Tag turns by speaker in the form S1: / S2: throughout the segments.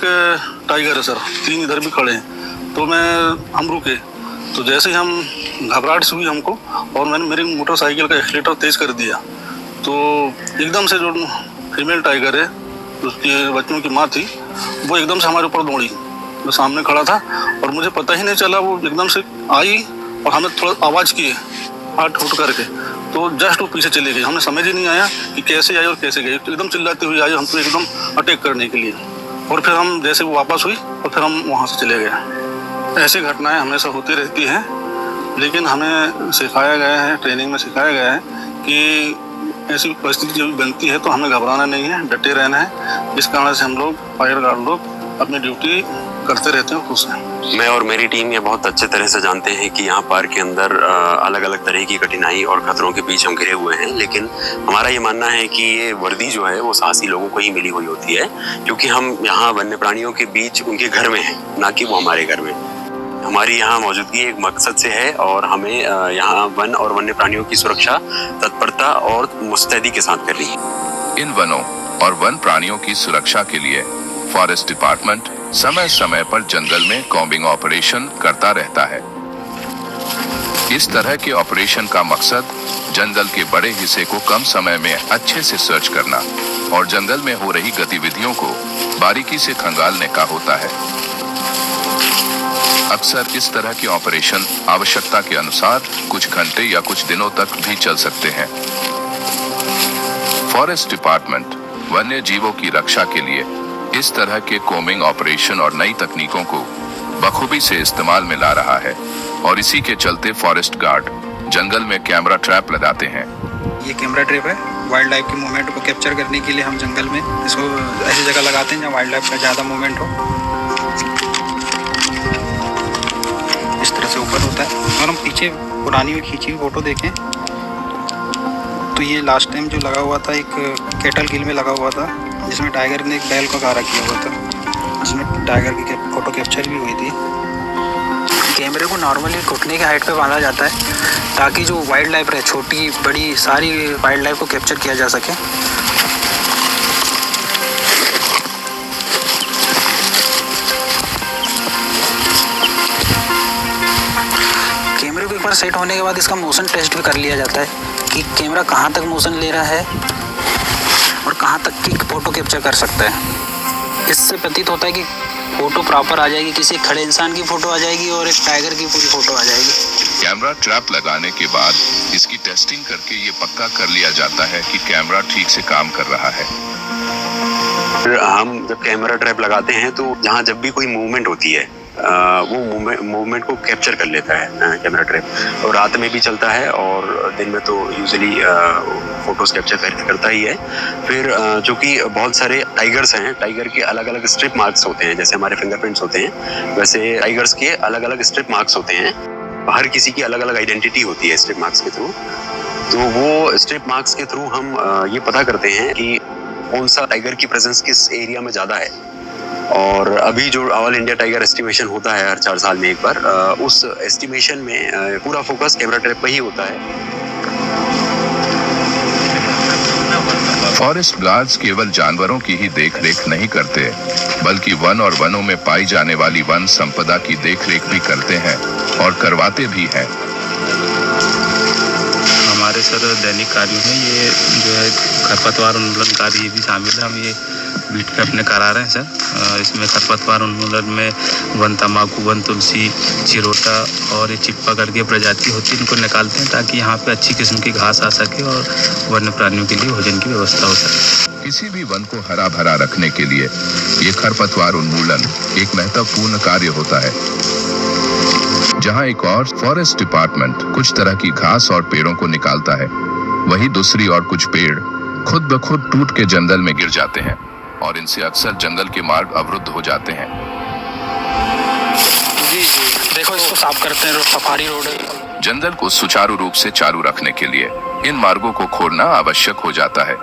S1: Tiger है sir, 3 इधर भी खड़े हैं। तो हम रुके, तो जैसे ही हम घबराहट से हुई हमको, और मैंने मेरी मोटरसाइकिल का एक्सीलेटर तेज कर दिया, तो एकदम से जो फीमेल टाइगर है, उसके बच्चों की माँ थी, वो एकदम से हमारे ऊपर दौड़ी। मैं सामने खड़ा था और मुझे पता ही नहीं चला, वो एकदम से आई और हमें थोड़ा आवाज़ की हाथ उठ करके, तो जस्ट वो पीछे चली गई। हमें समझ ही नहीं आया कि कैसे आई और कैसे गई, तो एकदम चिल्लाती हुई आई हमको एकदम अटैक करने के लिए। और फिर हम जैसे वो वापस हुई और फिर हम वहाँ से चले गए। ऐसी घटनाएं हमेशा होती रहती हैं, लेकिन हमें सिखाया गया है, ट्रेनिंग में सिखाया गया है कि ऐसी परिस्थिति जब बनती है तो हमें घबराना नहीं है, डटे रहना है। इस कारण से हम लोग फायर गार्ड लोग अपनी ड्यूटी करते रहते हैं खुश हैं।
S2: मैं और मेरी टीम ये बहुत अच्छे तरह से जानते हैं कि यहाँ पार्क के अंदर अलग अलग तरह की कठिनाई और खतरों के बीच हम घिरे हुए हैं, लेकिन हमारा ये मानना है कि ये वर्दी जो है वो साहसी लोगों को ही मिली हुई होती है, क्योंकि हम यहाँ वन्य प्राणियों के बीच उनके घर में हैं, ना कि वो हमारे घर में। हमारी यहाँ मौजूदगी एक मकसद से है और हमें यहाँ वन और वन्य प्राणियों की सुरक्षा तत्परता और मुस्तैदी के साथ करनी है।
S3: इन वनों और वन प्राणियों की सुरक्षा के लिए फॉरेस्ट डिपार्टमेंट समय समय पर जंगल में कॉम्बिंग ऑपरेशन करता रहता है। इस तरह के ऑपरेशन का मकसद जंगल के बड़े हिस्से को कम समय में अच्छे से सर्च करना और जंगल में हो रही गतिविधियों को बारीकी से खंगालने का होता है। अक्सर इस तरह के ऑपरेशन आवश्यकता के अनुसार कुछ घंटे या कुछ दिनों तक भी चल सकते हैं। फॉरेस्ट डिपार्टमेंट वन्य जीवों की रक्षा के लिए इस तरह के कोमिंग ऑपरेशन और नई तकनीकों को बखूबी से इस्तेमाल में ला रहा है, और इसी के चलते फॉरेस्ट गार्ड जंगल में कैमरा ट्रैप लगाते हैं।
S4: ये कैमरा ट्रैप है, वाइल्ड लाइफ के मूवमेंट को कैप्चर करने के लिए हम जंगल में इसको ऐसी जगह लगाते हैं जहाँ वाइल्ड लाइफ का ज़्यादा मूवमेंट हो। इस तरह से ऊपर होता है। और हम पीछे पुरानी खींची हुई फोटो देखें तो ये लास्ट टाइम जो लगा हुआ था, एक कैटल किल में लगा हुआ था, जिसमें टाइगर ने एक बैल को गारा किया हुआ था, जिसमें टाइगर की फोटो कैप्चर भी हुई थी। कैमरे को नॉर्मली घुटने के हाइट पे बांधा जाता है ताकि जो वाइल्ड लाइफ रहे, छोटी बड़ी सारी वाइल्ड लाइफ को कैप्चर किया जा सके। कैमरे को एक बार सेट होने के बाद इसका मोशन टेस्ट भी कर लिया जाता है कि कैमरा कहाँ तक मोशन ले रहा है और कहाँ तक की फ़ोटो कैप्चर कर सकता है। इससे प्रतीत होता है कि फ़ोटो प्रॉपर आ जाएगी, किसी खड़े इंसान की फ़ोटो आ जाएगी और एक टाइगर की पूरी फ़ोटो आ जाएगी।
S3: कैमरा ट्रैप लगाने के बाद इसकी टेस्टिंग करके ये पक्का कर लिया जाता है कि कैमरा ठीक से काम कर रहा है।
S2: हम जब कैमरा ट्रैप लगाते हैं तो जहाँ जब भी कोई मूवमेंट होती है वो मूवमेंट को कैप्चर कर लेता है कैमरा ट्रैप, और रात में भी चलता है और दिन में तो यूजुअली फोटोज कैप्चर करता ही है। फिर जो कि बहुत सारे टाइगर्स हैं, टाइगर के अलग अलग स्ट्रिप मार्क्स होते हैं, जैसे हमारे फिंगरप्रिंट्स होते हैं, वैसे टाइगर्स के अलग अलग स्ट्रिप मार्क्स होते हैं। हर किसी की अलग अलग आइडेंटिटी होती है स्ट्रिप मार्क्स के थ्रू। तो वो स्ट्रिप मार्क्स के थ्रू हम ये पता करते हैं कि कौन सा टाइगर की प्रेजेंस किस एरिया में ज़्यादा है। और अभी जो ऑल इंडिया टाइगर एस्टिमेशन होता है हर 4 साल में एक बार, उस एस्टिमेशन में पूरा फोकस कैमरा ट्रैप पर ही होता है।
S3: फॉरेस्ट गार्ड्स केवल जानवरों की ही देखरेख नहीं करते, बल्कि वन और वनों में पाई जाने वाली वन संपदा की देखरेख भी करते हैं और करवाते भी हैं।
S5: हमारे सर दैनिक कार्यों में ये जो है खरपतवार उन्मूलन कार्य भी शामिल है। हम ये बीट पे अपने करा रहे हैं सर। इसमें खरपतवार उन्मूलन में वन तम्बाकू, वन तुलसी, चिरोटा और ये चिप्पा करके प्रजाति होती है, इनको निकालते हैं ताकि यहाँ पे अच्छी किस्म की घास आ सके और वन्य प्राणियों के लिए भोजन की व्यवस्था हो सके।
S3: किसी भी वन को हरा भरा रखने के लिए ये खरपतवार उन्मूलन एक महत्वपूर्ण कार्य होता है। जहाँ एक और फॉरेस्ट डिपार्टमेंट कुछ तरह की घास और पेड़ों को निकालता है, वहीं दूसरी और कुछ पेड़ खुद ब खुद टूट के जंगल में गिर जाते हैं और इनसे अक्सर जंगल के मार्ग अवरुद्ध हो जाते हैं।
S4: जी देखो, इसको साफ करते हैं, सफारी रोड है।
S3: जंगल को सुचारू रूप से चालू रखने के लिए इन मार्गों को खोलना आवश्यक हो जाता है।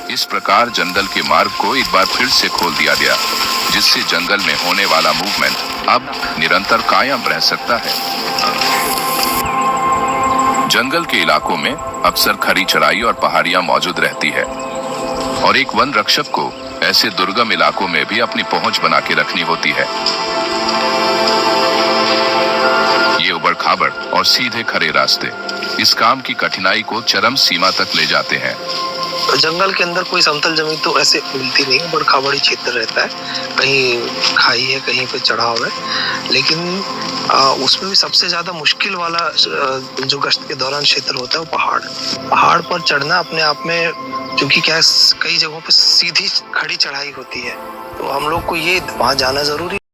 S3: इस प्रकार जंगल के मार्ग को एक बार फिर से खोल दिया गया, जिससे जंगल में होने वाला मूवमेंट अब निरंतर कायम रह सकता है। जंगल के इलाकों में अक्सर खड़ी चढ़ाई और पहाड़ियां मौजूद रहती है और एक वन रक्षक को ऐसे दुर्गम इलाकों में भी अपनी पहुंच बना के रखनी होती है। ये उबड़ खाबड़ और सीधे खड़े रास्ते इस काम की कठिनाई को चरम सीमा तक ले जाते हैं।
S6: जंगल के अंदर कोई समतल जमीन तो ऐसे मिलती नहीं, बड़ खाबड़ी क्षेत्र रहता है, कहीं खाई है, कहीं पे चढ़ाव है, लेकिन उसमें भी सबसे ज्यादा मुश्किल वाला जो गश्त के दौरान क्षेत्र होता है वो पहाड़ पर चढ़ना अपने आप में, क्योंकि क्या है कई जगहों पे सीधी खड़ी चढ़ाई होती है, तो हम लोग को ये वहां जाना जरूरी